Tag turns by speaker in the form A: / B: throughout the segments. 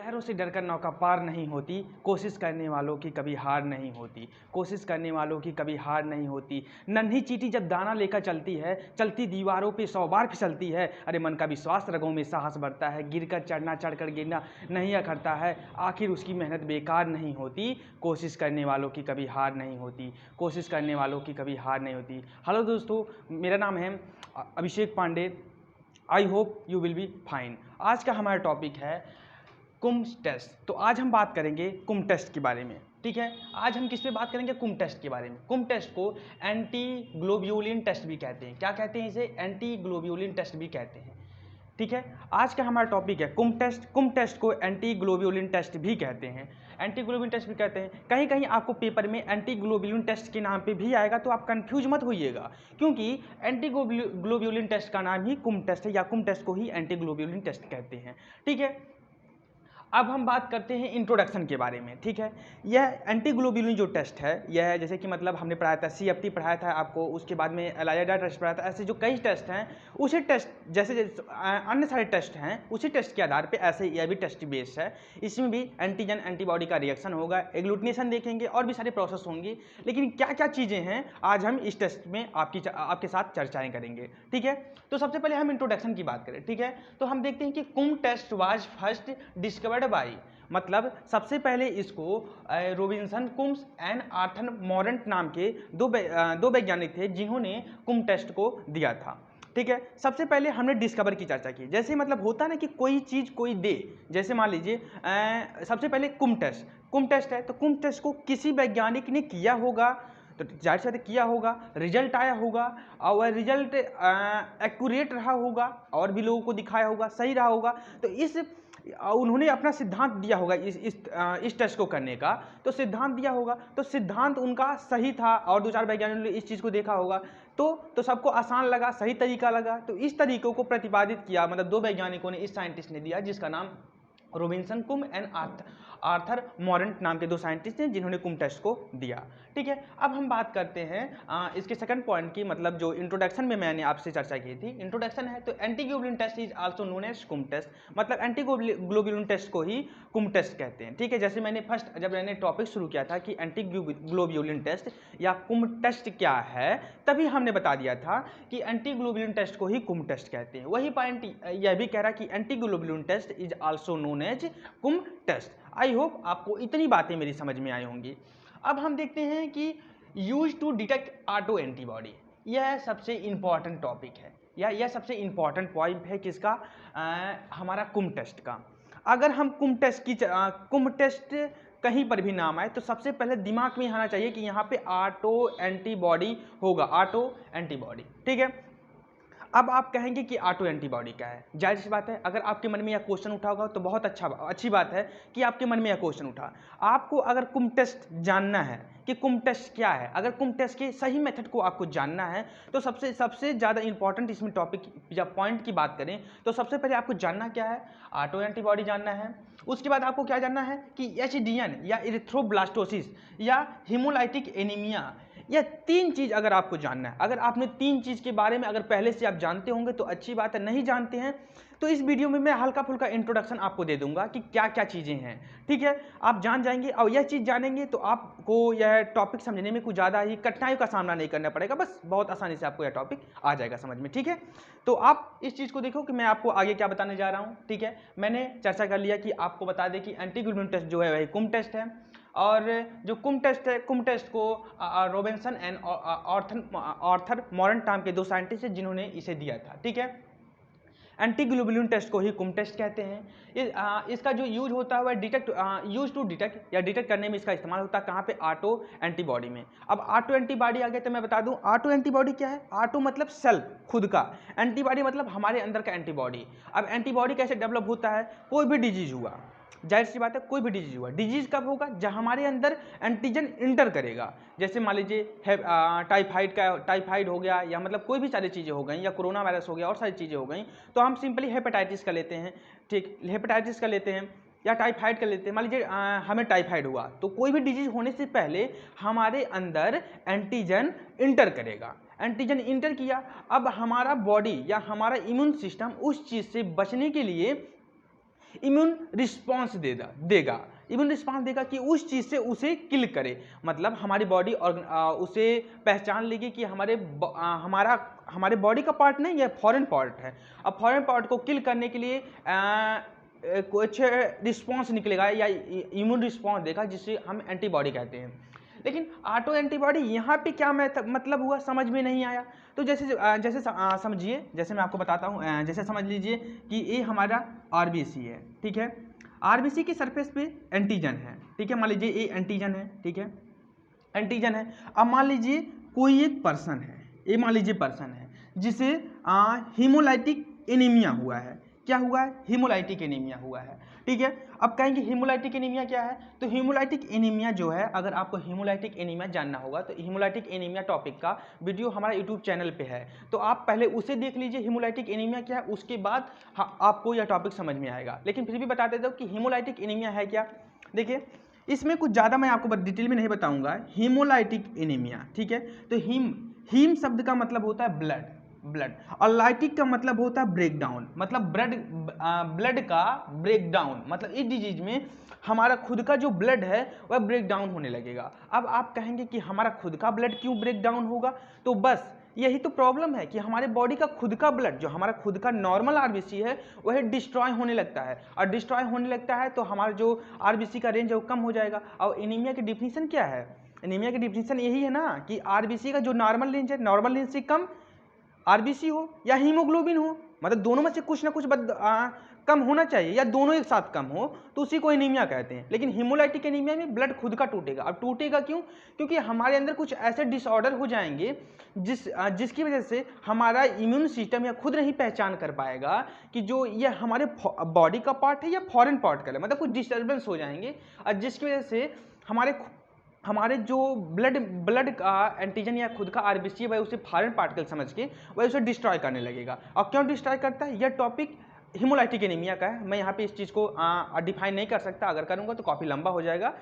A: लहरों से डरकर नौका पार नहीं होती, कोशिश करने वालों की कभी हार नहीं होती। कोशिश करने वालों की कभी हार नहीं होती। नन्ही चींटी जब दाना लेकर चलती है, चलती दीवारों पे 100 बार फिसलती है। अरे मन का विश्वास, रगों में साहस बढ़ता है। गिरकर चढ़ना, चढ़कर गिरना नहीं अखरता है। आखिर उसकी मेहनत बेकार नहीं होती। कोशिश करने वालों की कभी हार नहीं होती। कोशिश करने वालों की कभी हार नहीं होती। हेलो दोस्तों, मेरा नाम है Abhishek Pandey. I hope you will be fine. आज का हमारा टॉपिक है कुम टेस्ट। तो आज हम बात करेंगे कुम टेस्ट के बारे में। ठीक है, आज हम किस पे बात करेंगे? कुम टेस्ट के बारे में। कुम टेस्ट को एंटी ग्लोब्यूलिन टेस्ट भी कहते हैं। क्या कहते हैं इसे? एंटी ग्लोब्यूलिन टेस्ट भी कहते हैं। ठीक है, आज का हमारा टॉपिक है कुम टेस्ट। कुम टेस्ट को एंटी ग्लोब्यूलिन टेस्ट भी कहते हैं। एंटी ग्लोब्यूलिन टेस्ट भी कहते हैं। कहीं कहीं आपको पेपर में एंटी ग्लोब्यूलिन टेस्ट के नाम पे भी आएगा, तो आप कंफ्यूज मत होइएगा, क्योंकि एंटी ग्लोब्यूलिन टेस्ट का नाम ही कुम टेस्ट है, या कुम टेस्ट को ही एंटी ग्लोब्यूलिन टेस्ट कहते हैं। ठीक है, अब हम बात करते हैं इंट्रोडक्शन के बारे में। ठीक है, यह एंटी ग्लोब्यूलिन जो टेस्ट है, यह है जैसे कि मतलब हमने पढ़ाया था CFT पढ़ाया था आपको, उसके बाद में एलाइजा टेस्ट पढ़ाया था। ऐसे जो कई टेस्ट हैं, उसी टेस्ट जैसे अन्य सारे टेस्ट हैं, उसी टेस्ट के आधार पे ऐसे यह भी टेस्ट बेस्ड है। इसमें भी एंटीजन एंटीबॉडी का रिएक्शन होगा, एग्लूटिनेशन देखेंगे और भी सारे प्रोसेस होंगी। लेकिन क्या क्या चीज़ें हैं, आज हम इस टेस्ट में आपके साथ चर्चाएँ करेंगे। ठीक है, तो सबसे पहले हम इंट्रोडक्शन की बात करें। ठीक है, तो हम देखते हैं कि Coombs test was first discovered by, मतलब सबसे पहले इसको Robinson Coombs and Arthur Mourant नाम के दो वैज्ञानिक थे, जिन्होंने कुम टेस्ट को दिया था। ठीक है, सबसे पहले हमने डिस्कवर की चर्चा की। जैसे मतलब होता ना कि कोई चीज़ कोई दे, जैसे मान लीजिए सबसे पहले कुम टेस्ट है, तो कुम टेस्ट को किसी वैज्ञानिक ने किया होगा, तो जाहिर सी बात किया होगा, रिजल्ट आया होगा और वह रिजल्ट एक्यूरेट रहा होगा और भी लोगों को दिखाया होगा, सही रहा होगा। तो उन्होंने अपना सिद्धांत दिया होगा इस टेस्ट को करने का, तो सिद्धांत दिया होगा, तो सिद्धांत उनका सही था और 2-4 वैज्ञानिकों ने इस चीज़ को देखा होगा, तो सबको आसान लगा, सही तरीका लगा। तो इस तरीकों को प्रतिपादित किया, मतलब 2 वैज्ञानिकों ने, इस साइंटिस्ट ने दिया, जिसका नाम रोबिन्सन कुम एंड आर्थर मॉरेंट नाम के 2 साइंटिस्ट हैं, जिन्होंने कुम टेस्ट को दिया। ठीक है, अब हम बात करते हैं इसके सेकंड पॉइंट की, मतलब जो इंट्रोडक्शन में मैंने आपसे चर्चा की थी। इंट्रोडक्शन है तो anti globulin test is also known as Coombs test, मतलब एंटी ग्लोब्यूलिन टेस्ट को ही कुम टेस्ट कहते हैं। ठीक है, जैसे जब मैंने टॉपिक शुरू किया था कि एंटी ग्लोब्यूलिन टेस्ट या कुम टेस्ट क्या है, तभी हमने बता दिया था कि एंटी ग्लोब्यूलिन टेस्ट को ही कुम टेस्ट कहते हैं। वही पॉइंट यह भी कह रहा कि anti globulin test is also known as Coombs test. I hope आपको इतनी बातें मेरी समझ में आई होंगी। अब हम देखते हैं कि use to detect auto antibody, यह सबसे इंपॉर्टेंट टॉपिक है, या यह सबसे इंपॉर्टेंट पॉइंट है किसका? हमारा कुम टेस्ट का। अगर हम कुम टेस्ट कहीं पर भी नाम आए, तो सबसे पहले दिमाग में आना चाहिए कि यहाँ पे ऑटो एंटीबॉडी होगा, ऑटो एंटीबॉडी। ठीक है, अब आप कहेंगे कि ऑटो एंटीबॉडी क्या है? जाहिर सी बात है, अगर आपके मन में यह क्वेश्चन उठा होगा तो बहुत अच्छी बात है कि आपके मन में यह क्वेश्चन उठा। आपको अगर कुम टेस्ट जानना है कि कुम टेस्ट क्या है, अगर कुम टेस्ट के सही मेथड को आपको जानना है, तो सबसे ज़्यादा इंपॉर्टेंट इसमें टॉपिक या पॉइंट की बात करें, तो सबसे पहले आपको जानना क्या है? ऑटो एंटीबॉडी जानना है। उसके बाद आपको क्या जानना है कि HDN या इरिथ्रोब्लास्टोसिस या हीमोलाइटिक एनीमिया, यह 3 चीज़ अगर आपको जानना है, अगर आपने 3 चीज़ के बारे में अगर पहले से आप जानते होंगे तो अच्छी बात है, नहीं जानते हैं तो इस वीडियो में मैं हल्का फुल्का इंट्रोडक्शन आपको दे दूंगा कि क्या क्या चीज़ें हैं। ठीक है, आप जान जाएंगे और यह चीज़ जानेंगे तो आपको यह टॉपिक समझने में कुछ ज़्यादा ही कठिनाइयों का सामना नहीं करना पड़ेगा, बस बहुत आसानी से आपको यह टॉपिक आ जाएगा समझ में। ठीक है, तो आप इस चीज़ को देखो कि मैं आपको आगे क्या बताने जा रहा हूँ। ठीक है, मैंने चर्चा कर लिया कि आपको बता दें कि एंटी ग्लोब्यूलिन टेस्ट जो है वही कुम टेस्ट है, और जो कुम टेस्ट है, कुम टेस्ट को रोबिन्सन एंड आर्थर मॉरेंट नाम के 2 साइंटिस्ट हैं, जिन्होंने इसे दिया था। ठीक है, एंटी ग्लोब्यूलिन टेस्ट को ही कुम टेस्ट कहते हैं। इसका जो यूज होता है वह यूज टू डिटेक्ट या डिटेक्ट करने में इसका इस्तेमाल होता है। कहाँ पे? ऑटो एंटीबॉडी में। अब ऑटो एंटीबॉडी आ गया तो मैं बता दूं ऑटो एंटीबॉडी क्या है। ऑटो मतलब सेल्फ, खुद का, एंटीबॉडी मतलब हमारे अंदर का एंटीबॉडी। अब एंटीबॉडी कैसे डेवलप होता है? कोई भी डिजीज हुआ, जाहिर सी बात है, कोई भी डिजीज हुआ, डिजीज कब होगा? जब हमारे अंदर एंटीजन इंटर करेगा। जैसे मान लीजिए टाइफाइड हो गया, या मतलब कोई भी सारी चीज़ें हो गई, या कोरोना वायरस हो गया और सारी चीज़ें हो गई, तो हम सिंपली हेपेटाइटिस का लेते हैं। ठीक, हेपेटाइटिस का लेते हैं या टाइफाइड का लेते हैं। मान लीजिए हमें टाइफाइड हुआ, तो कोई भी डिजीज होने से पहले हमारे अंदर एंटीजन इंटर करेगा। एंटीजन इंटर किया, अब हमारा बॉडी या हमारा इम्यून सिस्टम उस चीज़ से बचने के लिए इम्यून रिस्पॉन्स देगा इम्यून रिस्पॉन्स देगा कि उस चीज़ से उसे किल करे। मतलब हमारी बॉडी और उसे पहचान लेगी कि हमारे बॉडी का पार्ट नहीं, यह फॉरेन पार्ट है। अब फॉरेन पार्ट को किल करने के लिए कुछ रिस्पॉन्स निकलेगा या इम्यून रिस्पॉन्स देगा, जिसे हम एंटीबॉडी कहते हैं। लेकिन ऑटो एंटीबॉडी यहाँ पे क्या मतलब हुआ, समझ में नहीं आया। तो जैसे समझिए, जैसे मैं आपको बताता हूँ, जैसे समझ लीजिए कि ये हमारा आरबीसी है, ठीक है। आरबीसी की सरफेस पे एंटीजन है, ठीक है। मान लीजिए ये एंटीजन है, ठीक है, एंटीजन है। अब मान लीजिए कोई एक पर्सन है, ये मान लीजिए पर्सन है जिसे हीमोलाइटिक एनीमिया हुआ है। क्या हुआ है? हीमोलाइटिक एनीमिया हुआ है, ठीक है। अब कहेंगे हीमोलाइटिक एनीमिया क्या है? तो हीमोलाइटिक एनीमिया जो है, अगर आपको हीमोलाइटिक एनीमिया जानना होगा तो हीमोलाइटिक एनीमिया टॉपिक का वीडियो हमारा यूट्यूब चैनल पे है, तो आप पहले उसे देख लीजिए, हीमोलाइटिक एनीमिया क्या है, उसके बाद आपको यह टॉपिक समझ में आएगा। लेकिन फिर भी बता देता हूँ कि हीमोलाइटिक एनीमिया है क्या। देखिए, इसमें कुछ ज़्यादा मैं आपको डिटेल में नहीं बताऊंगा। हीमोलाइटिक एनीमिया, ठीक है। तो हीम शब्द का मतलब होता है ब्लड, और लाइटिक का मतलब होता है ब्रेकडाउन, मतलब ब्लड का ब्रेकडाउन। मतलब इस डिजीज में हमारा खुद का जो ब्लड है वह ब्रेकडाउन होने लगेगा। अब आप कहेंगे कि हमारा खुद का ब्लड क्यों ब्रेकडाउन होगा? तो बस यही तो प्रॉब्लम है कि हमारे बॉडी का खुद का ब्लड, जो हमारा खुद का नॉर्मल आरबीसी है, वह डिस्ट्रॉय होने लगता है, और डिस्ट्रॉय होने लगता है तो हमारा जो आरबीसी का रेंज है वो कम हो जाएगा। और एनीमिया की डिफिनीशन क्या है? एनीमिया की डिफिनीशन यही है ना कि आरबीसी का जो नॉर्मल रेंज है, नॉर्मल रेंज से कम आरबीसी हो या हीमोग्लोबिन हो, मतलब दोनों में से कुछ ना कुछ कम होना चाहिए, या दोनों एक साथ कम हो, तो उसी को एनीमिया कहते हैं। लेकिन हीमोलाइटिक एनीमिया में ब्लड खुद का टूटेगा। अब टूटेगा क्यों? क्योंकि हमारे अंदर कुछ ऐसे डिसऑर्डर हो जाएंगे जिसकी वजह से हमारा इम्यून सिस्टम या खुद नहीं पहचान कर पाएगा कि जो ये हमारे बॉडी का पार्ट है या फॉरेन पार्ट का है, मतलब कुछ डिस्टर्बेंस हो जाएंगे, और जिसकी वजह से हमारे जो ब्लड का एंटीजन या खुद का आरबीसी है, वह उसे फॉरेन पार्टिकल समझ के वह उसे डिस्ट्रॉय करने लगेगा। और क्यों डिस्ट्रॉय करता है? यह टॉपिक हीमोलाइटिक एनीमिया का है। मैं यहाँ पे इस चीज़ को डिफाइन नहीं कर सकता, अगर करूँगा तो काफ़ी लंबा हो जाएगा,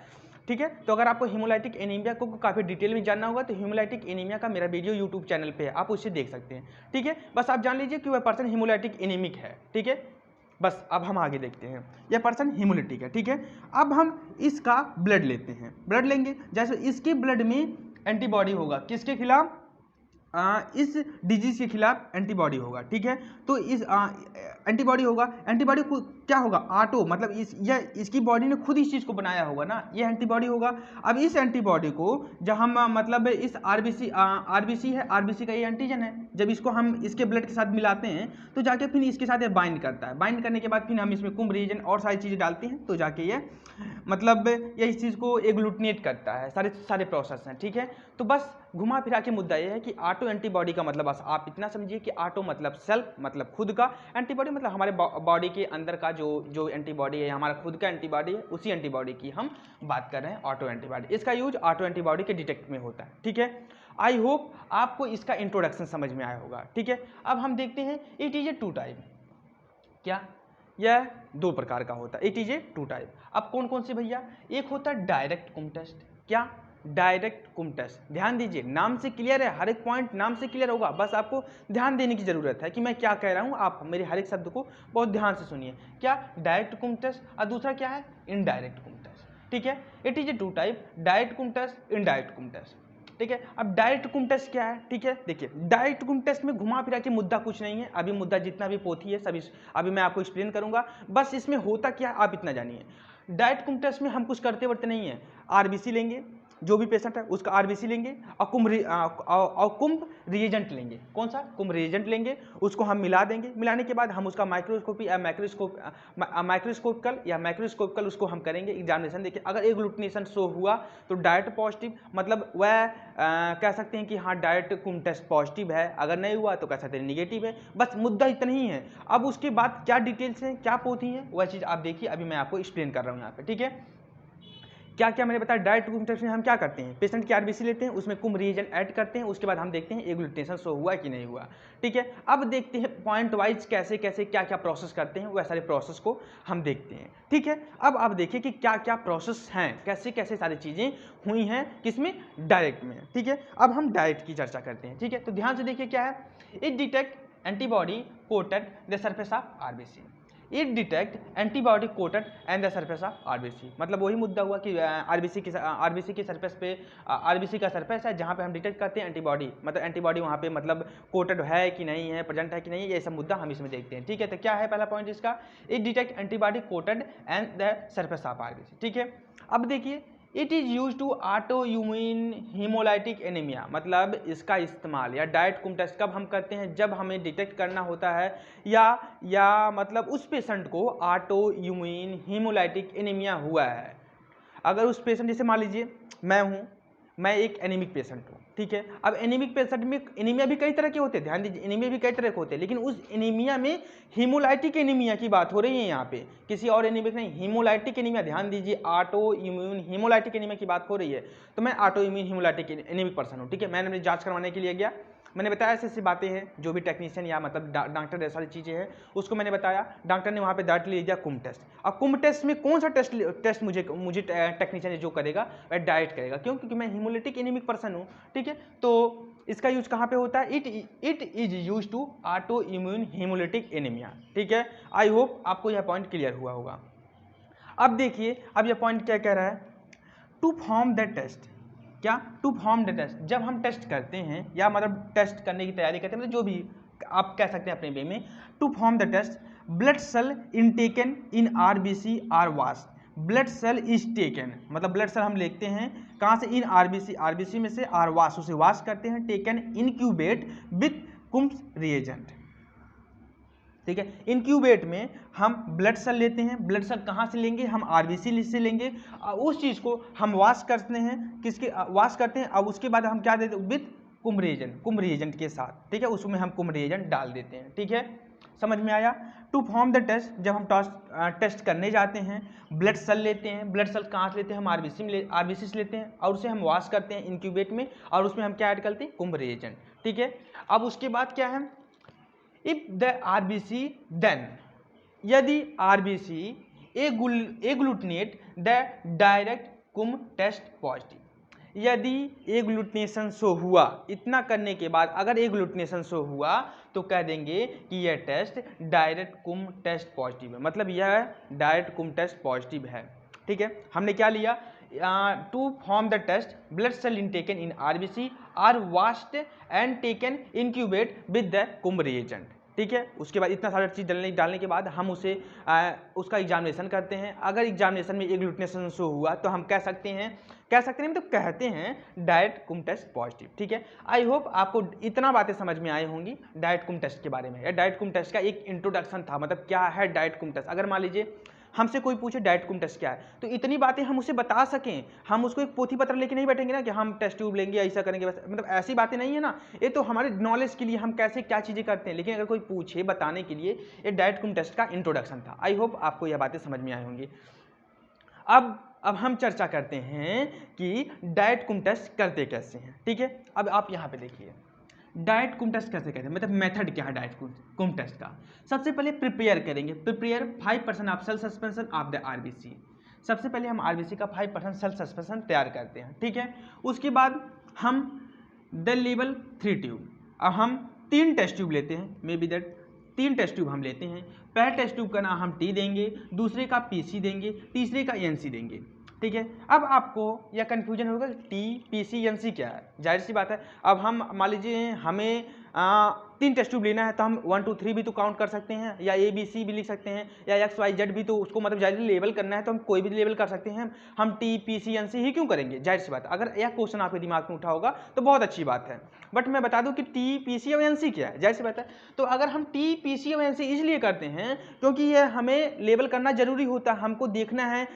A: ठीक है। तो अगर आपको हीमोलाइटिक एनीमिया को काफ़ी डिटेल में जानना होगा तो हीमोलाइटिक एनीमिया का मेरा वीडियो यूट्यूब चैनल पे है, आप उसे देख सकते हैं, ठीक है। बस आप जान लीजिए कि वह पर्सन हीमोलाइटिक एनीमिक है, ठीक है। बस अब हम आगे देखते हैं, यह पर्सन हीमोलिटिक है, ठीक है। अब हम इसका ब्लड लेते हैं, ब्लड लेंगे, जैसे इसके ब्लड में एंटीबॉडी होगा, किसके खिलाफ? इस डिजीज के खिलाफ एंटीबॉडी होगा, ठीक है। तो इस एंटीबॉडी होगा, एंटीबॉडी को क्या होगा? ऑटो, मतलब इसकी बॉडी ने खुद इस चीज़ को बनाया होगा ना, ये एंटीबॉडी होगा। अब इस एंटीबॉडी को जब हम मतलब इस आरबीसी है, आरबीसी का ये एंटीजन है, जब इसको हम इसके ब्लड के साथ मिलाते हैं तो जाके फिर इसके साथ ये बाइंड करता है। बाइंड करने के बाद फिर हम इसमें कुंभ रीजन और सारी चीज़ें डालते हैं, तो जाके ये मतलब ये इस चीज़ को एग्लूटिनेट करता है, सारे प्रोसेस हैं, ठीक है। तो बस घुमा फिरा के मुद्दा ये है कि ऑटो एंटीबॉडी का मतलब बस आप इतना समझिए कि ऑटो मतलब सेल्फ, मतलब खुद का, एंटीबॉडी मतलब हमारे बॉडी के अंदर का जो एंटीबॉडी है, हमारा खुद का एंटीबॉडी है, उसी एंटीबॉडी की हम बात कर रहे हैं, ऑटो एंटीबॉडी। इसका यूज ऑटो एंटीबॉडी के डिटेक्ट में होता है, ठीक है। आई होप आपको इसका इंट्रोडक्शन समझ में आया होगा, ठीक है। अब हम देखते हैं it is a two type. क्या? यह दो प्रकार का होता है, it is a two type. अब कौन कौन से भैया? एक होता है डायरेक्ट कुम टेस्ट। क्या? Direct Coombs test. ध्यान दीजिए, नाम से क्लियर है, हर एक पॉइंट नाम से क्लियर होगा, बस आपको ध्यान देने की जरूरत है कि मैं क्या कह रहा हूं। आप मेरे हर एक शब्द को बहुत ध्यान से सुनिए। क्या? डायरेक्ट कुम टेस्ट, और दूसरा क्या है? इनडायरेक्ट कुम टेस्ट, ठीक है। It is a two type, direct Coombs test, indirect Coombs test, ठीक है। अब डायरेक्ट कुम टेस्ट क्या है? ठीक है, देखिए डायरेक्ट कुम टेस्ट में घुमा फिरा के मुद्दा कुछ नहीं है, अभी मुद्दा जितना भी पोथी है सभी अभी मैं आपको एक्सप्लेन करूंगा। बस इसमें होता क्या आप इतना जानिए। डायरेक्ट कुम टेस्ट में हम कुछ करते वर्ते नहीं है, आरबीसी लेंगे, जो भी पेशेंट है उसका आरबीसी लेंगे, और कुंभ रिएजेंट लेंगे। कौन सा? कुंभ रिएजेंट लेंगे, उसको हम मिला देंगे। मिलाने के बाद हम उसका माइक्रोस्कोपी या माइक्रोस्कोपिकल या मैक्रोस्कोपिकल उसको हम करेंगे एग्जामिनेशन। देखिए अगर एग्लूटिनेशन शो हुआ तो डायरेक्ट पॉजिटिव, मतलब वह कह सकते हैं कि हाँ डायरेक्ट कुंभ टेस्ट पॉजिटिव है, अगर नहीं हुआ तो कह सकते हैं निगेटिव है। बस मुद्दा इतना ही है। अब उसके बाद क्या डिटेल्स हैं, क्या पोथी है, वह चीज़ आप देखिए, अभी मैं आपको एक्सप्लेन कर रहा हूँ यहाँ पे, ठीक है। क्या क्या मैंने बताया, डायरेक्ट कुंभ टेस्ट में हम क्या करते हैं, पेशेंट की आरबीसी लेते हैं, उसमें कुंभ रीजन ऐड करते हैं, उसके बाद हम देखते हैं एग्लूटिनेशन शो हुआ कि नहीं हुआ, ठीक है। अब देखते हैं पॉइंट वाइज कैसे कैसे क्या क्या प्रोसेस करते हैं, वह सारे प्रोसेस को हम देखते हैं, ठीक है। अब आप देखिए कि क्या क्या प्रोसेस हैं, कैसे कैसे सारी चीज़ें हुई हैं, किसमें? डायरेक्ट में, ठीक है। अब हम डायरेक्ट की चर्चा करते हैं, ठीक है। तो ध्यान से देखिए क्या है, it detect antibody coated the surface of RBC. It detect antibody coated and the surface of RBC. मतलब वही मुद्दा हुआ कि आरबीसी के सरफेस पे आरबीसी का सरफेस है जहाँ पे हम डिटेक्ट करते हैं एंटीबॉडी, मतलब एंटीबॉडी वहाँ पे मतलब कोटेड है कि नहीं है, प्रेजेंट है कि नहीं है, ये सब मुद्दा हम इसमें देखते हैं। ठीक है, तो क्या है पहला पॉइंट इसका, it detect antibody coated and the surface of RBC. ठीक है, अब देखिए it is use to auto immune haemolytic anaemia. मतलब इसका इस्तेमाल या डाइट कुम टेस्ट कब हम करते हैं, जब हमें डिटेक्ट करना होता है या मतलब उस पेशेंट को ऑटो इम्यून हीमोलाइटिक एनीमिया हुआ है। अगर उस पेशेंट, जैसे मान लीजिए मैं एक एनीमिक पेशेंट हूँ, ठीक है। अब एनीमिक पेशेंट में एनीमिया भी कई तरह के होते हैं, ध्यान दीजिए, एनीमिया भी कई तरह के होते हैं, लेकिन उस एनीमिया में हीमोलाइटिक एनीमिया की बात हो रही है यहाँ पे, किसी और एनीमिक नहीं, हीमोलाइटिक एनीमिया। ध्यान दीजिए, ऑटो इम्यून हीमोलाइटिक एनीमिया की बात हो रही है, तो मैं auto immune haemolytic anaemic person हूँ। ठीक है, मैंने अपनी जाँच करवाने के लिए गया, मैंने बताया ऐसी बातें हैं, जो भी टेक्नीशियन या मतलब डॉक्टर ऐसी सारी चीज़ें हैं, उसको मैंने बताया, डॉक्टर ने वहाँ पे डायरेक्ट ले दिया कुम टेस्ट। अब कुम टेस्ट में कौन सा टेस्ट मुझे टेक्नीशियन जो करेगा वह डाइट करेगा, क्यों? क्योंकि मैं हीमोलाइटिक एनीमिक पर्सन हूँ। ठीक है, तो इसका यूज कहाँ पे होता है, it is use to auto immune haemolytic anaemia. ठीक है, आई होप आपको यह पॉइंट क्लियर हुआ होगा। अब देखिए, अब यह पॉइंट क्या कह रहा है, टू फॉर्म द टेस्ट, क्या? टू फॉर्म द टेस्ट, जब हम टेस्ट करते हैं या मतलब टेस्ट करने की तैयारी करते हैं, मतलब जो भी आप कह सकते हैं अपने वे में, to form the test blood cell is taken in RBC are wash. Blood cell is taken, मतलब ब्लड सेल हम लेते हैं कहाँ से, इन आरबीसी, आरबीसी में से, आर वाश, उसे वाश करते हैं, टेकन इनक्यूबेट विथ कुम्स रिएजेंट। ठीक है, इनक्यूबेट में हम ब्लड सेल लेते हैं, ब्लड सेल कहाँ से लेंगे, हम आरबीसी से लेंगे, उस चीज़ को हम वाश करते हैं, किसके वाश करते हैं, अब उसके बाद हम क्या देते हैं, विथ कुम रिएजेंट के साथ। ठीक है, उसमें हम कुम रिएजेंट डाल देते हैं। ठीक है, समझ में आया। टू फॉर्म द टेस्ट, जब हम टेस्ट करने जाते हैं, ब्लड सेल लेते हैं, ब्लड सेल कहाँ से लेते हैं, हम आरबीसी से लेते हैं, और उसे हम वाश करते हैं इनक्यूबेट में, और उसमें हम क्या ऐड करते हैं, कुम रिएजेंट। ठीक है, अब उसके बाद क्या है, इफ द आरबीसी देन, यदि RBC agglutinate the direct Coombs test positive, यदि एग्लूटिनेशन शो हुआ, इतना करने के बाद अगर एग्लूटिनेशन शो हुआ तो कह देंगे कि यह test direct Coombs test positive है, मतलब यह डायरेक्ट कुम टेस्ट पॉजिटिव है। ठीक है, हमने क्या लिया, to form the test blood cell is taken in RBC are washed and taken incubate with the Coombs reagent. ठीक है, उसके बाद इतना सारा चीज़ डालने के बाद हम उसे उसका एग्जामिनेशन करते हैं। अगर एग्जामिनेशन में एग्लूटिनेशन शो हुआ तो हम कह सकते हैं मतलब कहते हैं डायरेक्ट कुम टेस्ट पॉजिटिव। ठीक है, आई होप आपको इतना बातें समझ में आई होंगी डायरेक्ट कुम टेस्ट के बारे में। डायरेक्ट कुम टेस्ट का एक इंट्रोडक्शन था, मतलब क्या है डायरेक्ट कुम टेस्ट। अगर मान लीजिए हमसे कोई पूछे डायरेक्ट कुम टेस्ट क्या है, तो इतनी बातें हम उसे बता सकें, हम उसको एक पोथी पत्र लेके नहीं बैठेंगे ना कि हम टेस्ट ट्यूब लेंगे, ऐसा करेंगे, मतलब ऐसी बातें नहीं है ना, ये तो हमारे नॉलेज के लिए हम कैसे क्या चीज़ें करते हैं। लेकिन अगर कोई पूछे बताने के लिए, ये डायरेक्ट कुम टेस्ट का इंट्रोडक्शन था। आई होप आपको यह बातें समझ में आई होंगी। अब हम चर्चा करते हैं कि डायरेक्ट कुम टेस्ट करते कैसे हैं। ठीक है, अब आप यहाँ पे देखिए डायरेक्ट कुम टेस्ट कैसे करते हैं, मतलब मेथड क्या है डायरेक्ट कुम टेस्ट का। सबसे पहले प्रिपेयर करेंगे, prepare 5% of cell suspension of the RBC. सबसे पहले हम आरबीसी का 5% सेल सस्पेंशन तैयार करते हैं। ठीक है, उसके बाद हम द लेवल 3 ट्यूब, अब हम 3 टेस्ट ट्यूब लेते हैं, maybe that 3 test tube हम लेते हैं। पहले टेस्ट ट्यूब का नाम हम टी देंगे, दूसरे का पीसी देंगे, तीसरे का एनसी देंगे। ठीक है, अब आपको यह कन्फ्यूजन होगा टी पीसी एनसी क्या है, जाहिर सी बात है। अब हम मान लीजिए हमें 3 टेस्ट ट्यूब लेना है, तो हम 1 2 3 भी तो काउंट कर सकते हैं, या ABC भी लिख सकते हैं, या XYZ भी, तो उसको मतलब जाहिर लेवल करना है तो हम कोई भी लेवल कर सकते हैं। हम टी पीसी एनसी ही क्यों करेंगे, जाहिर सी बात है। अगर यह क्वेश्चन आपके दिमाग में उठा होगा तो बहुत अच्छी बात है, बट मैं बता दूं कि टी पीसी और एनसी क्या है, जाहिर सी बात है। तो अगर हम टी पीसी और एनसी इसलिए करते हैं क्योंकि यह हमें लेवल करना जरूरी होता है। हमको देखना है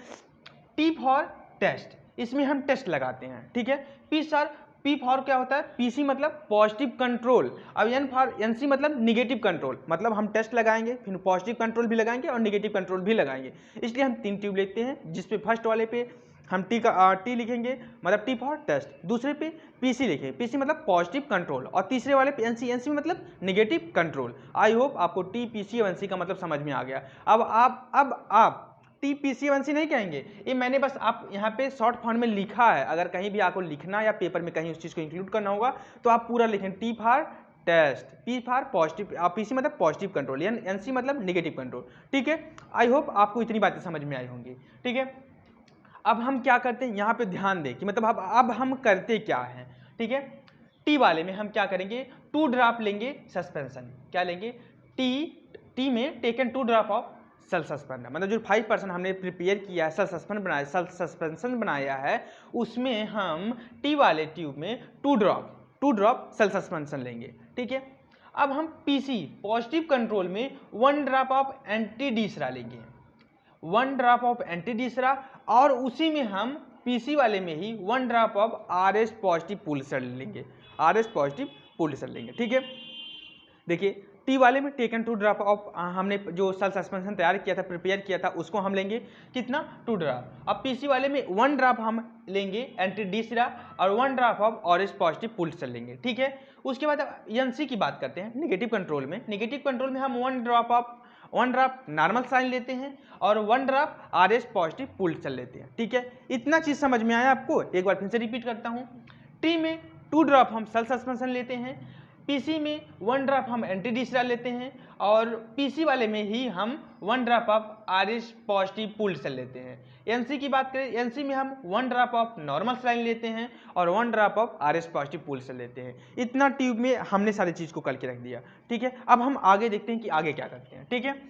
A: टी फॉर टेस्ट, इसमें हम टेस्ट लगाते हैं। ठीक है, पी फॉर क्या होता है, पीसी मतलब पॉजिटिव कंट्रोल, अब एन फॉर एनसी मतलब निगेटिव कंट्रोल, मतलब हम टेस्ट लगाएंगे, फिर पॉजिटिव कंट्रोल भी लगाएंगे और निगेटिव कंट्रोल भी लगाएंगे। इसलिए हम 3 ट्यूब लेते हैं, जिसपे फर्स्ट वाले पे हम टी लिखेंगे, मतलब टी फॉर टेस्ट, दूसरे पे पीसी लिखेंगे, पीसी मतलब पॉजिटिव कंट्रोल, और तीसरे वाले पे एनसी मतलब निगेटिव कंट्रोल। आई होप आपको टी पीसी और एनसी का मतलब समझ में आ गया। अब आप टी पीसी एनसी नहीं कहेंगे, ये मैंने बस आप यहाँ पे शॉर्ट फॉर्म में लिखा है। अगर कहीं भी आपको लिखना या पेपर में कहीं उस चीज़ को इंक्लूड करना होगा तो आप पूरा लिखें T for test, P for positive, PC मतलब पॉजिटिव कंट्रोल, एनसी मतलब नेगेटिव कंट्रोल। ठीक है, आई होप आपको इतनी बातें समझ में आई होंगी। ठीक है, अब हम क्या करते हैं यहाँ पे ध्यान दें कि मतलब अब हम करते क्या हैं। ठीक है, टी वाले में हम क्या करेंगे, 2 ड्रॉप लेंगे सस्पेंशन, क्या लेंगे, टी में taken 2 drop of cell suspend, मतलब जो 5% हमने प्रिपेयर किया है, सेल सस्पेंशन बनाया है, उसमें हम टी वाले ट्यूब में 2 ड्रॉप सेल सस्पेंशन लेंगे। ठीक है, अब हम पीसी पॉजिटिव कंट्रोल में 1 ड्रॉप ऑफ एंटी डीसरा लेंगे, 1 ड्रॉप ऑफ एंटी डीसरा, और उसी में हम पीसी वाले में ही 1 drop of RS positive Pulitzer लेंगे, आरएस पॉजिटिव पुलिसर लेंगे। ठीक है, देखिए टी वाले में टेकन 2 ड्रॉप ऑफ, हमने जो सेल सस्पेंशन तैयार किया था, प्रिपेयर किया था, उसको हम लेंगे कितना, 2 ड्रॉप। अब पीसी वाले में 1 ड्रॉप हम लेंगे एंटी डीसरा और 1 drop of orange positive Pulitzer लेंगे। ठीक है, उसके बाद एनसी की बात करते हैं। नेगेटिव कंट्रोल में हम 1 ड्रॉप नॉर्मल साइन लेते हैं और 1 ड्रॉप आरएस पॉजिटिव पुलिसर लेते हैं। ठीक है, इतना चीज समझ में आया आपको? एक बार फिर से रिपीट करता हूं, टी में 2 ड्रॉप हम सेल सस्पेंशन लेते हैं, पीसी में 1 ड्रॉप हम एंटी डीसरा लेते हैं, और पीसी वाले में ही हम 1 drop of RS positive Pulitzer लेते हैं। एनसी की बात करें, एनसी में हम 1 ड्रॉप ऑफ नॉर्मल साइन लेते हैं और 1 drop of RS positive Pulitzer लेते हैं। इतना ट्यूब में हमने सारी चीज को करके रख दिया। ठीक है, अब हम आगे देखते हैं कि आगे क्या करते हैं। ठीक है,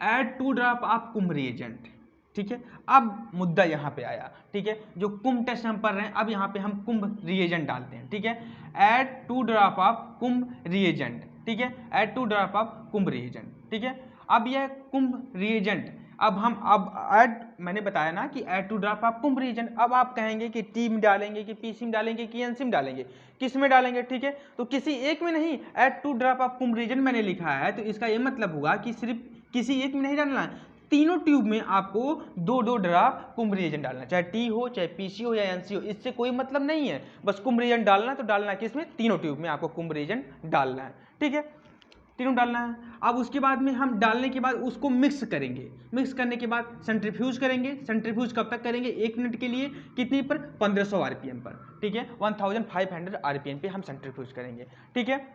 A: add 2 drop of Coombs reagent. ठीक है, अब मुद्दा यहाँ पे आया। ठीक है, जो कुंभ टेस्ट हम पढ़ रहे हैं, अब यहाँ पे हम कुंभ रिएजेंट डालते हैं। ठीक है, add 2 drop of Coombs reagent. ठीक है, add 2 drop of Coombs reagent. ठीक है, अब यह कुंभ रिएजेंट, अब ऐड, मैंने बताया ना कि add 2 drop of Coombs reagent. अब आप कहेंगे कि टी में डालेंगे कि पीसी में डालेंगे कि एनसी में डालेंगे, किस में डालेंगे? ठीक है, तो किसी एक में नहीं, add 2 drop of Coombs reagent मैंने लिखा है, तो इसका ये मतलब हुआ कि सिर्फ किसी एक में नहीं डालना है, तीनों ट्यूब में आपको 2-2 ड्रॉप कुंभ रिएजेंट डालना, चाहे टी हो, चाहे पीसी हो या एनसी हो, इससे कोई मतलब नहीं है। बस कुंभ रिएजेंट डालना है, तो डालना है किसमें, तीनों ट्यूब में आपको कुंभ रिएजेंट डालना है। ठीक है, तीनों डालना है। अब उसके बाद में हम डालने के बाद उसको मिक्स करेंगे, मिक्स करने के बाद सेंट्रीफ्यूज करेंगे। सेंट्रीफ्यूज कब तक करेंगे, 1 मिनट के लिए, कितनी पर, 1500 आरपीएम पर। ठीक है, 1500 आरपीएम पे हम सेंट्रीफ्यूज करेंगे। ठीक है,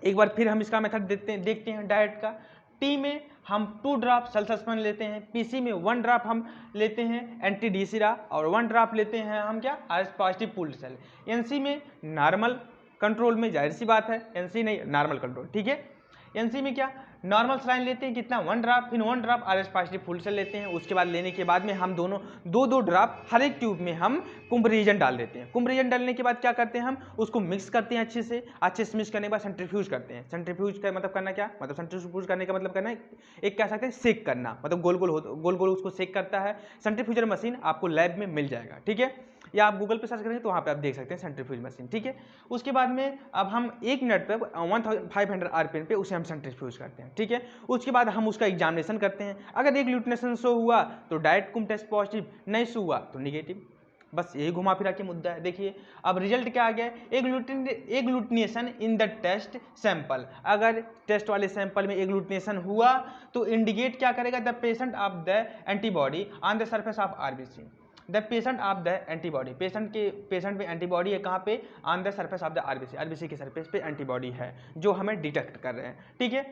A: एक बार फिर हम इसका मेथड देखते हैं डायरेक्ट का। टी में हम 2 ड्रॉप सेल सस्पेंशन लेते हैं, पीसी में 1 ड्रॉप हम लेते हैं एंटी डीसिरा, और 1 ड्रॉप लेते हैं हम क्या, RS positive pooled cell. NC में नॉर्मल कंट्रोल में, जाहिर सी बात है, एनसी नहीं नॉर्मल कंट्रोल। ठीक है, एनसी में क्या, नॉर्मल सलाइन लेते हैं कितना, 1 ड्रॉप, फिर 1 drop RS positive full cell लेते हैं। उसके बाद लेने के बाद में हम दोनों 2-2 ड्रॉप हर एक ट्यूब में हम कुंभ रिएजेंट डाल देते हैं। कुंभ रिएजेंट डालने के बाद क्या करते हैं, हम उसको मिक्स करते हैं अच्छे से मिक्स करने के बाद सेंट्रीफ्यूज करते हैं। सेंट्रीफ्यूज का मतलब करना क्या, मतलब सेंट्रीफ्यूज करने का मतलब करना एक कह सकते हैं सेक करना, मतलब गोल गोल उसको सेक करता है। सेंट्रीफ्यूजर मशीन आपको लैब में मिल जाएगा। ठीक है, या आप गूगल पे सर्च करेंगे तो वहाँ पे आप देख सकते हैं सेंट्रीफ्यूज मशीन। ठीक है, उसके बाद में अब हम 1 मिनट पे 1500 आरपीएम पे उसे हम सेंट्रीफ्यूज करते हैं। ठीक है, उसके बाद हम उसका एग्जामिनेशन करते हैं। अगर एक ग्लूटिनेशन शो हुआ तो डायरेक्ट कुंभ टेस्ट पॉजिटिव, नहीं शो हुआ तो निगेटिव। बस यही घुमा फिरा के मुद्दा है। देखिए अब रिजल्ट क्या आ गया, agglutination in the test sample. अगर टेस्ट वाले सैंपल में एग्लूटिनेशन हुआ तो इंडिकेट क्या करेगा, the patient of the antibody on the surface of RBC. The patient of the antibody, patient में एंटीबॉडी है कहाँ पे, on the surface of the RBC, RBC के सरफेस पे एंटीबॉडी है जो हमें डिटेक्ट कर रहे हैं। ठीक है,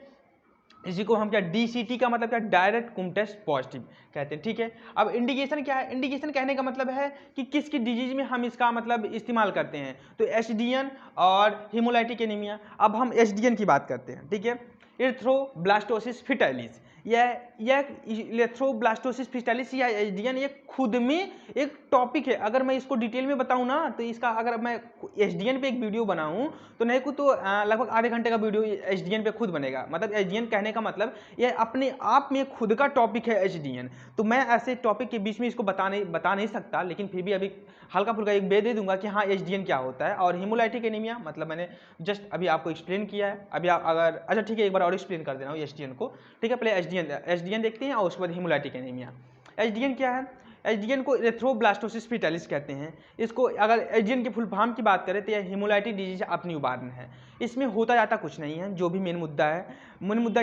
A: इसी को हम क्या, डीसीटी का मतलब क्या, डायरेक्ट कुंभ टेस्ट पॉजिटिव कहते हैं। ठीक है, अब इंडिकेशन क्या है, इंडिकेशन कहने का मतलब है कि किसकी डिजीज में हम इसका मतलब इस्तेमाल करते हैं, तो एचडीएन और हिमोलाइटिक एनीमिया। अब हम एचडीएन की बात करते हैं। ठीक है, एरिथ्रोब्लास्टोसिस फिटालिस, यह इलेक्ट्रोब्लास्टोसिस फिटालिस या एचडीएन ये खुद में एक टॉपिक है। अगर मैं इसको डिटेल में बताऊं ना तो इसका, अगर मैं एचडीएन पे एक वीडियो बनाऊं तो नहीं कुछ तो लगभग आधे घंटे का वीडियो एचडीएन पे खुद बनेगा। मतलब एचडीएन कहने का मतलब यह अपने आप में खुद का टॉपिक है एचडीएन। तो मैं ऐसे टॉपिक के बीच में इसको बता नहीं सकता, लेकिन फिर भी अभी हल्का फुल्का एक दे दूंगा कि हाँ एचडीएन क्या होता है। और हिमोलाइटिक एनीमिया मतलब मैंने जस्ट अभी आपको एक्सप्लेन किया है। अभी आप अगर, अच्छा ठीक है, एक बार और एक्सप्लेन कर दे रहा हूँ एचडीएन को। ठीक है, पहले एचडीएन देखते हैं और उसके बाद हिमोलाइटिक एनीमिया। एचडीएन क्या है, एचडीएन को एरिथ्रोब्लास्टोसिस फिटालिस कहते हैं। इसको अगर एचडीएन के फुल फॉर्म की बात करें तो यह हिमोलाइटिक डिजीज ऑफ न्यूबॉर्न है। इसमें होता जाता कुछ नहीं है, जो भी मेन मुद्दा है,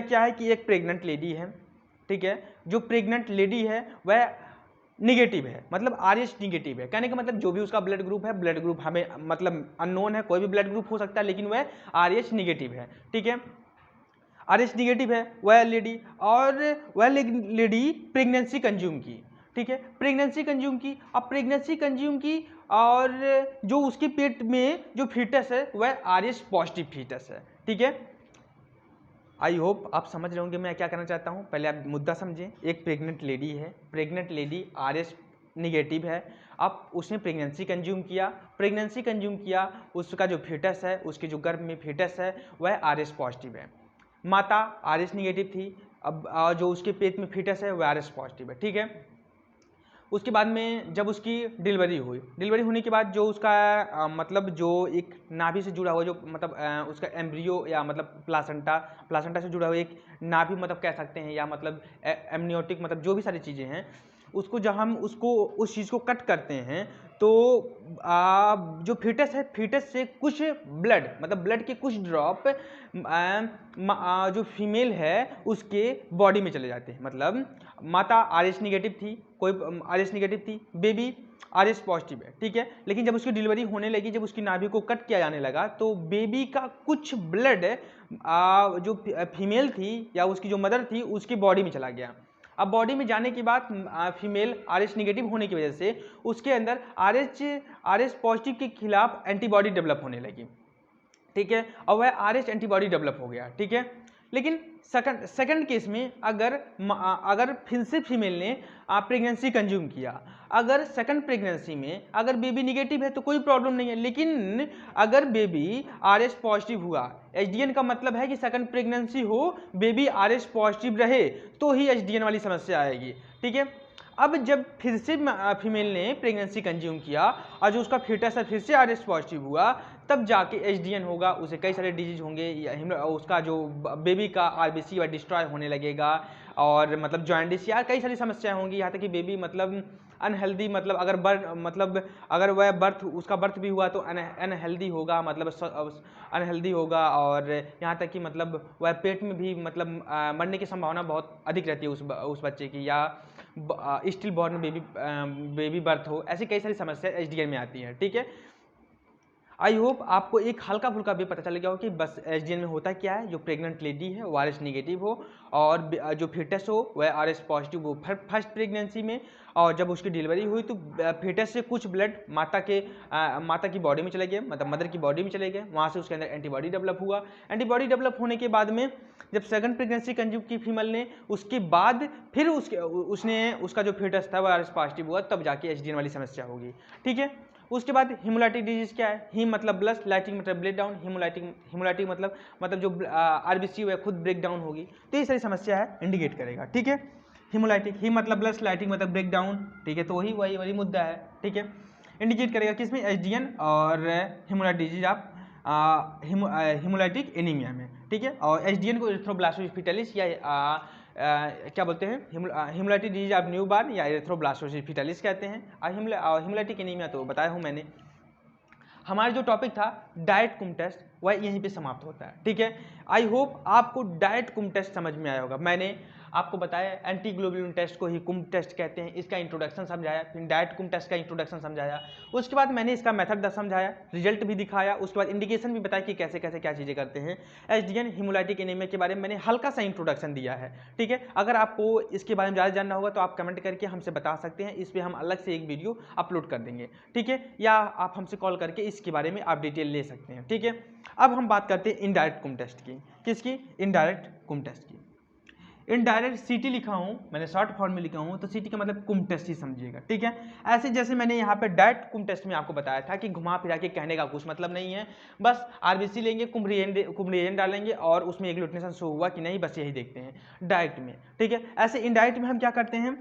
A: क्या है कि एक प्रेग्नेंट लेडी है। ठीक है, जो प्रेग्नेंट लेडी है वह निगेटिव है, मतलब RH निगेटिव है। कहने का मतलब जो भी उसका ब्लड ग्रुप है, ब्लड ग्रुप हमें मतलब अननोन है, कोई भी ब्लड ग्रुप हो सकता है, लेकिन वह RH निगेटिव है। ठीक है, RH निगेटिव है वह लेडी, और वह लेडी प्रेगनेंसी कंज्यूम की। ठीक है, प्रेगनेंसी कंज्यूम की। अब प्रेगनेंसी कंज्यूम की और जो उसके पेट में जो फीटस है वह RH पॉजिटिव फीटस है। ठीक है, आई होप आप समझ रहे होंगे मैं क्या कहना चाहता हूँ। पहले आप मुद्दा समझें। एक प्रेग्नेंट लेडी है, प्रेग्नेंट लेडी RH निगेटिव है। अब उसने प्रेगनेंसी कंज्यूम किया, प्रेगनेंसी कंज्यूम किया, उसका जो फीटस है, उसके जो गर्भ में फीटस है वह RH पॉजिटिव है। माता RH निगेटिव थी, अब जो उसके पेट में फीटस है वह RH पॉजिटिव है। ठीक है, उसके बाद में जब उसकी डिलीवरी हुई, डिलीवरी होने के बाद जो उसका मतलब जो एक नाभि से जुड़ा हुआ जो मतलब उसका एम्ब्रियो या मतलब प्लासेंटा से जुड़ा हुआ एक नाभि मतलब कह सकते हैं, या मतलब एमनियोटिक मतलब जो भी सारी चीज़ें हैं, उसको जब हम उसको उस चीज़ को कट करते हैं तो जो फीटस है, फीटस से कुछ ब्लड मतलब ब्लड के कुछ ड्रॉप जो फीमेल है उसके बॉडी में चले जाते हैं। मतलब माता RH निगेटिव थी, कोई RH निगेटिव थी, बेबी RH पॉजिटिव है। ठीक है, लेकिन जब उसकी डिलीवरी होने लगी, जब उसकी नाभि को कट किया जाने लगा तो बेबी का कुछ ब्लड जो फीमेल थी या उसकी जो मदर थी उसकी बॉडी में चला गया। अब बॉडी में जाने के बाद फीमेल RH निगेटिव होने की वजह से उसके अंदर RH पॉजिटिव के खिलाफ एंटीबॉडी डेवलप होने लगी। ठीक है, और वह RH एंटीबॉडी डेवलप हो गया। ठीक है, लेकिन सेकंड केस में अगर फिर से फीमेल ने प्रेगनेंसी कंज्यूम किया, अगर सेकंड प्रेगनेंसी में अगर बेबी निगेटिव है तो कोई प्रॉब्लम नहीं है, लेकिन अगर बेबी RH पॉजिटिव हुआ, HDN का मतलब है कि सेकंड प्रेगनेंसी हो, बेबी RH पॉजिटिव रहे तो ही HDN वाली समस्या आएगी। ठीक है, अब जब फिर से फीमेल ने प्रेगनेंसी कंज्यूम किया और जो उसका फीटस है फिर से RH पॉजिटिव हुआ, तब जाके HDN होगा, उसे कई सारे डिजीज होंगे, या उसका जो बेबी का RBC वह डिस्ट्रॉय होने लगेगा, और मतलब जॉइंटिस या कई सारी समस्याएं होंगी, यहाँ तक कि बेबी मतलब अनहेल्दी, मतलब अगर वह उसका बर्थ भी हुआ तो अनहेल्दी होगा, मतलब अनहेल्दी होगा, और यहाँ तक कि मतलब वह पेट में भी मतलब मरने की संभावना बहुत अधिक रहती है उस बच्चे की, या स्टिल बॉर्न बेबी बर्थ हो। ऐसी कई सारी समस्या HDN में आती हैं। ठीक है, आई होप आपको एक हल्का फुल्का भी पता चल गया हो कि बस HDN में होता क्या है। जो प्रेग्नेंट लेडी है वो RH निगेटिव हो, और जो फीटस हो वह RH पॉजिटिव हो फर्स्ट प्रेगनेंसी में, और जब उसकी डिलीवरी हुई तो फीटस से कुछ ब्लड माता की बॉडी में चले गए, मतलब मदर की बॉडी में चले गए, वहाँ से उसके अंदर एंटीबॉडी डेवलप हुआ। एंटीबॉडी डेवलप होने के बाद में जब सेकंड प्रेगनेंसी कंज्यूम की फीमेल ने, उसके बाद फिर उसका जो फीटस था वह RH पॉजिटिव हुआ, तब जाके HDN वाली समस्या होगी। ठीक है, उसके बाद हिमोलाइटिक डिजीज क्या है? हिम मतलब ब्लड, लाइटिक मतलब ब्रेक डाउन, हिमोलाइटिक मतलब जो RBC है खुद ब्रेक डाउन होगी, तो ये सारी समस्या है इंडिकेट करेगा। ठीक है, हिमोलाइटिक, हिम मतलब ब्लड, लाइटिक मतलब ब्रेक डाउन। ठीक है, तो वही मुद्दा है। ठीक है, इंडिकेट करेगा किसमें? HDN और हिमोलाइटिक डिजीज आप हिमोलाइटिक एनीमिया में। ठीक है, और HDN को एरिथ्रोब्लास्टोसिस फीटालिस या क्या बोलते हैं, हिमोलाइटिक डिजीज ऑफ न्यूबॉर्न या एरिथ्रोब्लास्टोसिस फीटालिस कहते हैं। हिमोलाइटिक एनीमिया तो बताया हूँ मैंने। हमारा जो टॉपिक था डाइट कुम टेस्ट वह यहीं पे समाप्त होता है। ठीक है, आई होप आपको डाइट कुम टेस्ट समझ में आया होगा। मैंने आपको बताया एंटी ग्लोबुलिन टेस्ट को ही कुम टेस्ट कहते हैं, इसका इंट्रोडक्शन समझाया, फिर डाइट कुम टेस्ट का इंट्रोडक्शन समझाया, उसके बाद मैंने इसका मेथड समझाया, रिजल्ट भी दिखाया, उसके बाद इंडिकेशन भी बताया कि कैसे कैसे क्या चीज़ें करते हैं। HDN हिमोलाइटिक एनीमिया के बारे में मैंने हल्का सा इंट्रोडक्शन दिया है। ठीक है, अगर आपको इसके बारे में ज़्यादा जानना होगा तो आप कमेंट करके हमसे बता सकते हैं, इस पर हम अलग से एक वीडियो अपलोड कर देंगे। ठीक है, या आप हमसे कॉल करके इसके बारे में आप डिटेल ले सकते हैं। ठीक है, अब हम बात करते हैं इनडायरेक्ट कुम टेस्ट की। किसकी? इनडायरेक्ट कुम टेस्ट की। इनडायरेक्ट CT लिखा हूँ मैंने, शॉर्ट फॉर्म में लिखा हूँ, तो CT का मतलब कुम टेस्ट ही समझिएगा। ठीक है, ऐसे जैसे मैंने यहाँ पे डायरेक्ट कुम टेस्ट में आपको बताया था कि घुमा फिरा के कहने का कुछ मतलब नहीं है, बस RBC लेंगे, कुम रिएजेंट डालेंगे और उसमें एग्लूटिनेशन शो हुआ कि नहीं, बस यही देखते हैं डायरेक्ट में। ठीक है, ऐसे इनडायरेक्ट में हम क्या करते हैं,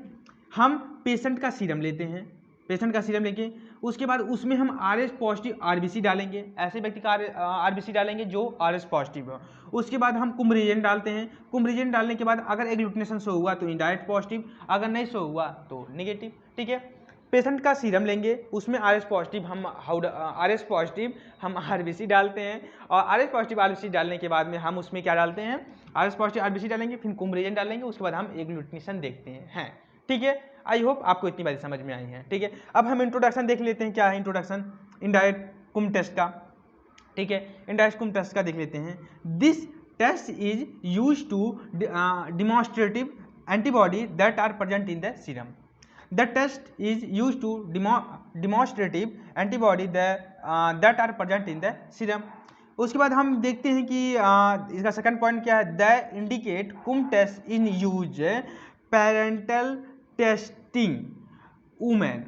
A: हम पेशेंट का सीरम लेते हैं, पेशेंट का सीरम लेके उसके बाद उसमें हम RH पॉजिटिव RBC डालेंगे, ऐसे व्यक्ति का RBC डालेंगे जो RH पॉजिटिव है। उसके बाद हम कुम रिएजेंट डालते हैं, कुम रिएजेंट डालने के बाद अगर एग्लूटिनेशन शो हुआ तो इनडायरेक्ट पॉजिटिव, अगर नहीं शो हुआ तो नेगेटिव। ठीक है, पेशेंट का सीरम लेंगे, उसमें RH पॉजिटिव हम RBC डालते हैं, और RH पॉजिटिव RBC डालने के बाद में हम उसमें क्या डालते हैं, RH पॉजिटिव RBC डालेंगे, फिर कुम रिएजेंट डालेंगे, उसके बाद हम एग्लूटिनेशन देखते हैं। ठीक है, आई होप आपको इतनी बातें समझ में आई हैं, ठीक है। अब हम इंट्रोडक्शन देख लेते हैं, क्या है इंट्रोडक्शन इनडायरेक्ट कुम टेस्ट का, ठीक है। इनडायरेक्ट कुम टेस्ट का देख लेते हैं। This test is use to demonstrative antibody that are present in the serum. The test is used to demonstrative antibody that are present in the serum। उसके बाद हम देखते हैं कि इसका सेकंड पॉइंट क्या है, the indicate Coombs test in use parental testing women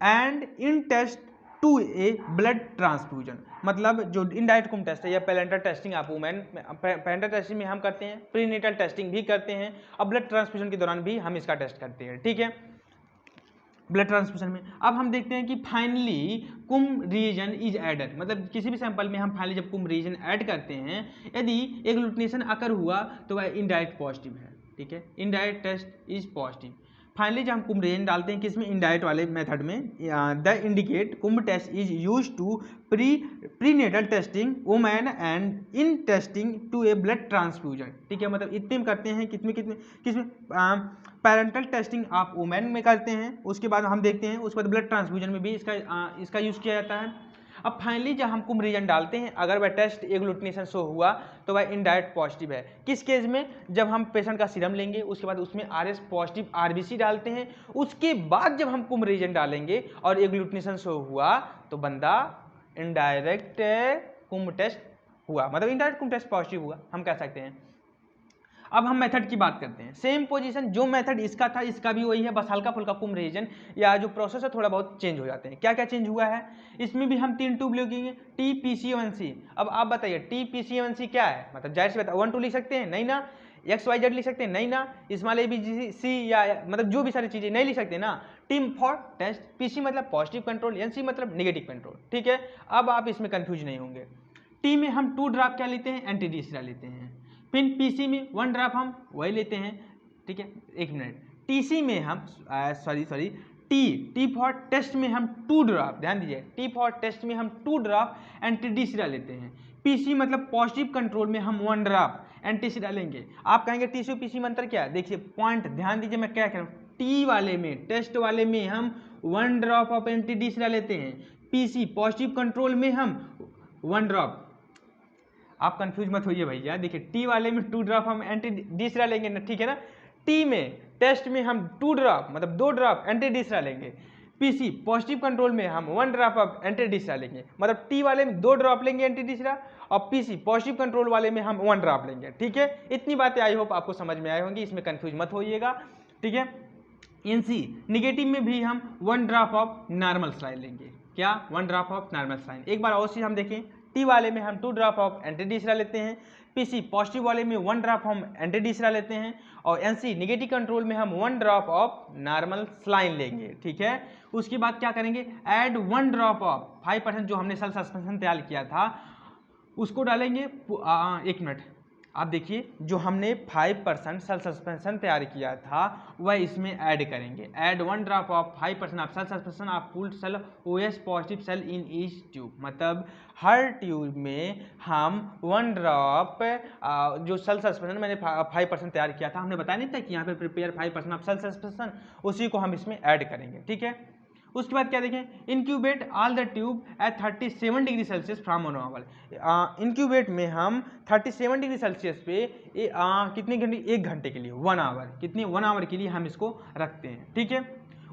A: and in test to a blood transfusion. मतलब जो इनडायरेक्ट कुम टेस्ट है या पेरेंटल टेस्टिंग आप वुमेन, पेरेंटल टेस्टिंग में हम करते हैं, प्रीनेटल टेस्टिंग भी करते हैं और ब्लड ट्रांसफ्यूजन के दौरान भी हम इसका टेस्ट करते हैं, ठीक है, ब्लड ट्रांसफ्यूजन में। अब हम देखते हैं कि फाइनली कुम रीजन इज एडेड, मतलब किसी भी सैंपल में हम फाइनली जब कुम रीजन ऐड करते हैं, यदि एग्लूटिनेशन अकर हुआ तो वह इनडायरेक्ट पॉजिटिव है, ठीक है, indirect test is positive. Finally जब हम कुम रीजन डालते हैं किसमें, इनडायरेक्ट वाले मेथड में, the indicate Coombs test is use to prenatal testing women and in testing to a blood transfusion, ठीक है। मतलब इतने में करते हैं, किसमें पेरेंटल टेस्टिंग आप वुमेन में करते हैं, उसके बाद हम देखते हैं उसके बाद ब्लड ट्रांसफ्यूजन में भी इसका यूज़ किया जाता है। अब फाइनली जब हम कुम रीजन डालते हैं, अगर वह टेस्ट एग्लूटिनेशन शो हुआ तो वह इनडायरेक्ट पॉजिटिव है। किस केस में, जब हम पेशेंट का सीरम लेंगे, उसके बाद उसमें RS पॉजिटिव RBC डालते हैं, उसके बाद जब हम कुम रीजन डालेंगे और एग्लूटिनेशन शो हुआ तो बंदा इनडायरेक्ट कुम टेस्ट हुआ, मतलब इनडायरेक्ट कुम टेस्ट पॉजिटिव हुआ, हम कह सकते हैं। अब हम मेथड की बात करते हैं। सेम पोजीशन जो मेथड इसका था, इसका भी वही है, बस हल्का फुल्का कुम रीजन या जो प्रोसेस है थोड़ा बहुत चेंज हो जाते हैं। क्या क्या चेंज हुआ है, इसमें भी हम 3 ट्यूब लिखेंगे, TPC1C। अब आप बताइए TPC1C क्या है, मतलब जाहिर सी बात है 1 2 लिख सकते हैं, नहीं ना, XYZ लिख सकते हैं, नहीं ना, स्मॉल ABC या मतलब जो भी सारी चीज़ें नहीं लिख सकते ना। टीम फॉर टेस्ट, PC मतलब पॉजिटिव कंट्रोल, NC मतलब नेगेटिव कंट्रोल, ठीक है। अब आप इसमें कंफ्यूज नहीं होंगे। टी में हम 2 ड्रॉप क्या लेते हैं, एंटीडीसरा लेते हैं, फिर PC में 1 ड्रॉप हम वही लेते हैं, ठीक है। एक मिनट, TC में हम सॉरी टी फॉर टेस्ट में हम 2 ड्रॉप, ध्यान दीजिए, टी फॉर टेस्ट में हम 2 ड्रॉप एंटीडीसरा लेते हैं। PC मतलब पॉजिटिव कंट्रोल में हम 1 ड्रॉप एंटीडीसरा लेंगे। आप कहेंगे TC और PC में अंतर क्या है, देखिए पॉइंट ध्यान दीजिए मैं क्या कह रहा हूँ। टी वाले में, टेस्ट वाले में हम 1 ड्रॉप ऑफ एंटीडीसरा लेते हैं, PC पॉजिटिव कंट्रोल में हम 1 ड्रॉप। आप कंफ्यूज मत होइए भैया, देखिए टी वाले में 2 ड्रॉप हम एंटीडीसरा लेंगे ना, ठीक है ना। टी में टेस्ट में हम 2 ड्रॉप मतलब 2 ड्रॉप एंटीडीसरा लेंगे। PC पॉजिटिव कंट्रोल में हम 1 ड्रॉप ऑफ एंटीडीसरा लेंगे, मतलब टी वाले में 2 ड्रॉप लेंगे एंटीडीसरा और PC पॉजिटिव कंट्रोल वाले में हम 1 ड्रॉप लेंगे, ठीक है। इतनी बातें आई होप आपको समझ में आई होंगी, इसमें कंफ्यूज मत होइएगा, ठीक है। NC निगेटिव में भी हम 1 ड्रॉप ऑफ नॉर्मल सलाइन लेंगे, क्या 1 ड्रॉप ऑफ नॉर्मल सलाइन। एक बार और चीज हम देखें, टी वाले में हम 2 ड्रॉप ऑफ एंटीडीसरा लेते हैं, PC पॉजिटिव वाले में 1 ड्रॉप हम एंटीडीसरा लेते हैं और NC निगेटिव कंट्रोल में हम 1 ड्रॉप ऑफ नॉर्मल सलाइन लेंगे, ठीक है। उसके बाद क्या करेंगे, ऐड 1 ड्रॉप ऑफ 5% जो हमने सेल सस्पेंशन तैयार किया था उसको डालेंगे। एक मिनट, आप देखिए जो हमने 5% सेल सस्पेंशन तैयार किया था वह इसमें ऐड करेंगे। Add 1 drop of 5% of cell suspension of pooled cell OS positive cell in each tube, मतलब हर ट्यूब में हम 1 ड्रॉप जो सेल सस्पेंशन मैंने 5% तैयार किया था, हमने बताया नहीं था कि यहाँ पे प्रिपेयर 5% ऑफ सेल सस्पेंशन, उसी को हम इसमें ऐड करेंगे, ठीक है। उसके बाद क्या देखें, incubate all the tube at 37 degree Celsius from normal. Incubate में हम 37 डिग्री सेल्सियस पे कितने घंटे, 1 घंटे के लिए, 1 आवर, कितने 1 आवर के लिए हम इसको रखते हैं, ठीक है।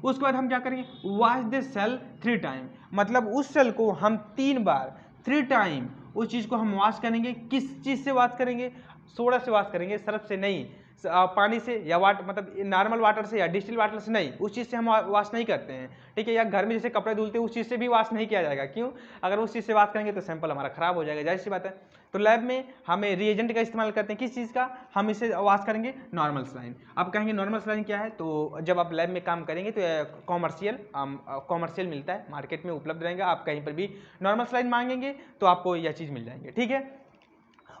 A: उसके बाद हम क्या करेंगे, वॉश द सेल 3 टाइम, मतलब उस सेल को हम 3 बार 3 टाइम उस चीज़ को हम वॉश करेंगे। किस चीज़ से वॉश करेंगे, सोडा से वॉश करेंगे, सर्फ से नहीं, पानी से या वाटर मतलब नॉर्मल वाटर से या डिस्टिल वाटर से नहीं, उस चीज़ से हम वॉश नहीं करते हैं, ठीक है। या घर में जैसे कपड़े धुलते हैं उस चीज़ से भी वॉश नहीं किया जाएगा, क्यों, अगर उस चीज़ से वॉश करेंगे तो सैंपल हमारा खराब हो जाएगा, जाहिर सी बात है। तो लैब में हमें रिएजेंट का इस्तेमाल करते हैं, किस चीज़ का, हम इसे वॉश करेंगे नॉर्मल सलाइन। आप कहेंगे नॉर्मल सलाइन क्या है, तो जब आप लैब में काम करेंगे तो कॉमर्शियल मिलता है, मार्केट में उपलब्ध रहेगा, आप कहीं पर भी नॉर्मल सलाइन मांगेंगे तो आपको यह चीज़ मिल जाएंगे, ठीक है।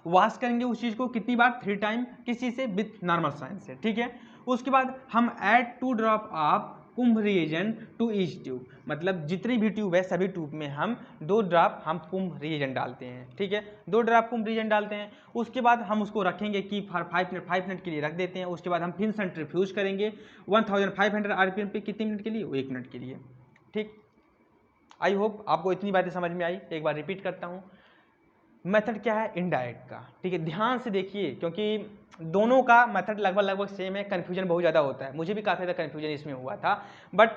A: वॉश करेंगे उस चीज़ को कितनी बार, 3 टाइम, किस चीज़ से, विथ नॉर्मल सलाइन से, ठीक है। उसके बाद हम add 2 drop of Coombs reagent to each tube, मतलब जितनी भी ट्यूब है सभी ट्यूब में हम 2 ड्रॉप हम कुंभ रिएजेंट डालते हैं, ठीक है, 2 ड्रॉप कुंभ रिएजेंट डालते हैं। उसके बाद हम उसको रखेंगे कि 5 मिनट के लिए रख देते हैं। उसके बाद हम फिर सेंट्रीफ्यूज करेंगे 1500 आरपीएम पे, कितने मिनट के लिए? 1 मिनट के लिए, ठीक। आई होप आपको इतनी बातें समझ में आई। एक बार रिपीट करता हूँ, मेथड क्या है? इनडायरेक्ट का, ठीक है, ध्यान से देखिए क्योंकि दोनों का मेथड लगभग सेम है, कन्फ्यूजन बहुत ज़्यादा होता है, मुझे भी काफ़ी ज़्यादा कन्फ्यूजन इसमें हुआ था, बट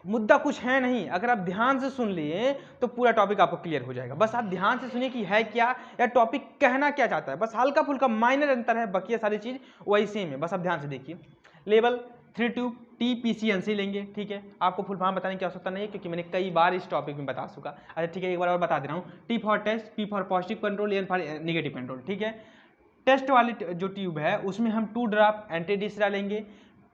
A: मुद्दा कुछ है नहीं। अगर आप ध्यान से सुन लिए तो पूरा टॉपिक आपको क्लियर हो जाएगा। बस आप ध्यान से सुनिए कि है क्या या टॉपिक कहना क्या चाहता है, बस हल्का फुल्का माइनर अंतर है, बाकी सारी चीज़ वही सेम है, बस आप ध्यान से देखिए। लेवल 3 ट्यूब TPCNC लेंगे, ठीक है, आपको फुल फॉर्म बताने की आवश्यकता नहीं है क्योंकि मैंने कई बार इस टॉपिक में बता चुका। अच्छा ठीक है, एक बार और बता दे रहा हूँ। T for test, P for positive control, N for negative control, ठीक है। टेस्ट वाली जो ट्यूब है उसमें हम 2 ड्रॉप एंटी डिसरा लेंगे,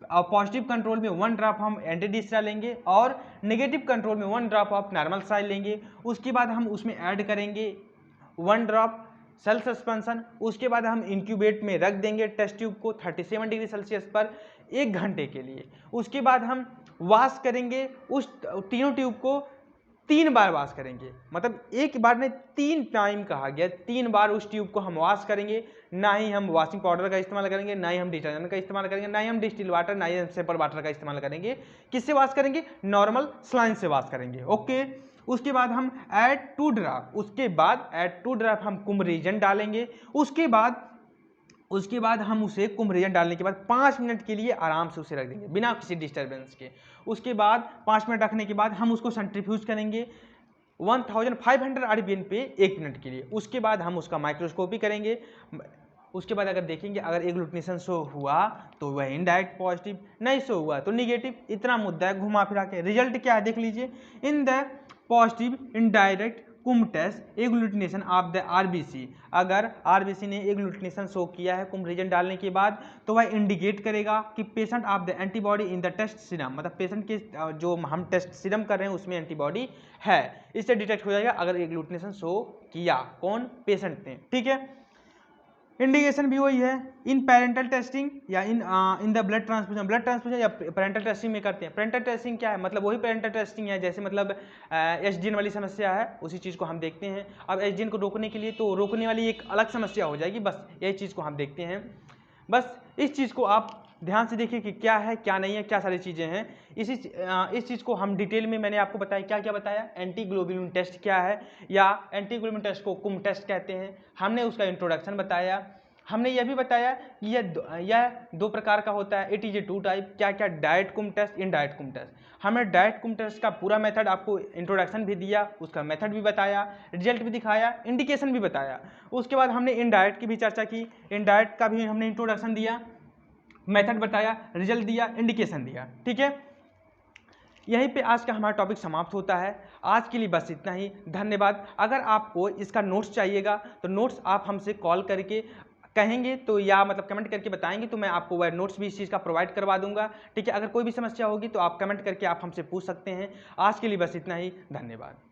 A: और पॉजिटिव कंट्रोल में 1 ड्रॉप हम एंटी डिसरा लेंगे, और नेगेटिव कंट्रोल में 1 ड्रॉप ऑफ नॉर्मल साइल लेंगे। उसके बाद हम उसमें ऐड करेंगे 1 ड्रॉप सेल सस्पेंशन। उसके बाद हम इंक्यूबेट में रख देंगे टेस्ट ट्यूब को 37 डिग्री सेल्सियस पर 1 घंटे के लिए। उसके बाद हम वॉश करेंगे उस तीनों ट्यूब को 3 बार वॉश करेंगे, मतलब एक बार में 3 टाइम कहा गया, 3 बार उस ट्यूब को हम वॉश करेंगे। ना ही हम वॉशिंग पाउडर का इस्तेमाल करेंगे, ना ही हम डिटर्जेंट का इस्तेमाल करेंगे, ना ही हम डिस्टिल वाटर, ना ही हम सिंपल वाटर का इस्तेमाल करेंगे। किससे वॉश करेंगे? नॉर्मल स्लाइन से वॉश करेंगे, ओके। उसके बाद हम ऐड 2 ड्रॉप, उसके बाद ऐड 2 ड्रॉप हम कुंभ रिएजेंट डालेंगे। उसके बाद हम उसे कुंभ रिएजेंट डालने के बाद 5 मिनट के लिए आराम से उसे रख देंगे बिना किसी डिस्टर्बेंस के। उसके बाद 5 मिनट रखने के बाद हम उसको सेंट्रीफ्यूज करेंगे 1500 आरपीएम पे 1 मिनट के लिए। उसके बाद हम उसका माइक्रोस्कोपी करेंगे। उसके बाद अगर देखेंगे अगर एग्लूटिनेशन शो हुआ तो वह इनडायरेक्ट पॉजिटिव, नहीं शो हुआ तो निगेटिव। इतना मुद्दा है घुमा फिरा के। रिजल्ट क्या है देख लीजिए। In the positive indirect Coombs test agglutination of the RBC, अगर आरबीसी ने एग्लूटिनेशन शो किया है कुंभ रिएजेंट डालने के बाद तो वह इंडिकेट करेगा कि patient of the antibody in the test serum, मतलब पेशेंट के जो हम टेस्ट सीरम कर रहे हैं उसमें एंटीबॉडी है। इससे डिटेक्ट हो जाएगा अगर एग्लूटिनेशन शो किया, कौन? पेशेंट ने, ठीक है। इंडिकेशन भी वही है इन पेरेंटल टेस्टिंग या इन द ब्लड ट्रांसफ्यूजन या पेरेंटल टेस्टिंग में करते हैं। पेरेंटल टेस्टिंग क्या है? मतलब वही पेरेंटल टेस्टिंग है जैसे मतलब एसडीएन वाली समस्या है, उसी चीज़ को हम देखते हैं। अब एसडीएन को रोकने के लिए तो रोकने वाली एक अलग समस्या हो जाएगी, बस यही चीज़ को हम देखते हैं। बस इस चीज़ को आप ध्यान से देखिए कि क्या है क्या नहीं है, क्या सारी चीज़ें हैं। इस चीज़ को हम डिटेल में मैंने आपको बताया, क्या क्या बताया। एंटी ग्लोबुलिन टेस्ट क्या है या एंटी ग्लोबुलिन टेस्ट को कुंभ टेस्ट कहते हैं, हमने उसका इंट्रोडक्शन बताया। हमने यह भी बताया कि यह 2 प्रकार का होता है, इट इज ए 2 टाइप। क्या क्या? डायरेक्ट कुंभ टेस्ट, इनडायरेक्ट कुंभ टेस्ट। हमने डायरेक्ट कुंभ टेस्ट का पूरा मेथड आपको इंट्रोडक्शन भी दिया, उसका मेथड भी बताया, रिजल्ट भी दिखाया, इंडिकेशन भी बताया। उसके बाद हमने इनडायरेक्ट की भी चर्चा की, इनडायरेक्ट का भी हमने इंट्रोडक्शन दिया, मेथड बताया, रिजल्ट दिया, इंडिकेशन दिया, ठीक है। यहीं पे आज का हमारा टॉपिक समाप्त होता है। आज के लिए बस इतना ही, धन्यवाद। अगर आपको इसका नोट्स चाहिएगा तो नोट्स आप हमसे कॉल करके कहेंगे तो या मतलब कमेंट करके बताएंगे तो मैं आपको वह नोट्स भी इस चीज़ का प्रोवाइड करवा दूंगा, ठीक है। अगर कोई भी समस्या होगी तो आप कमेंट करके आप हमसे पूछ सकते हैं। आज के लिए बस इतना ही, धन्यवाद।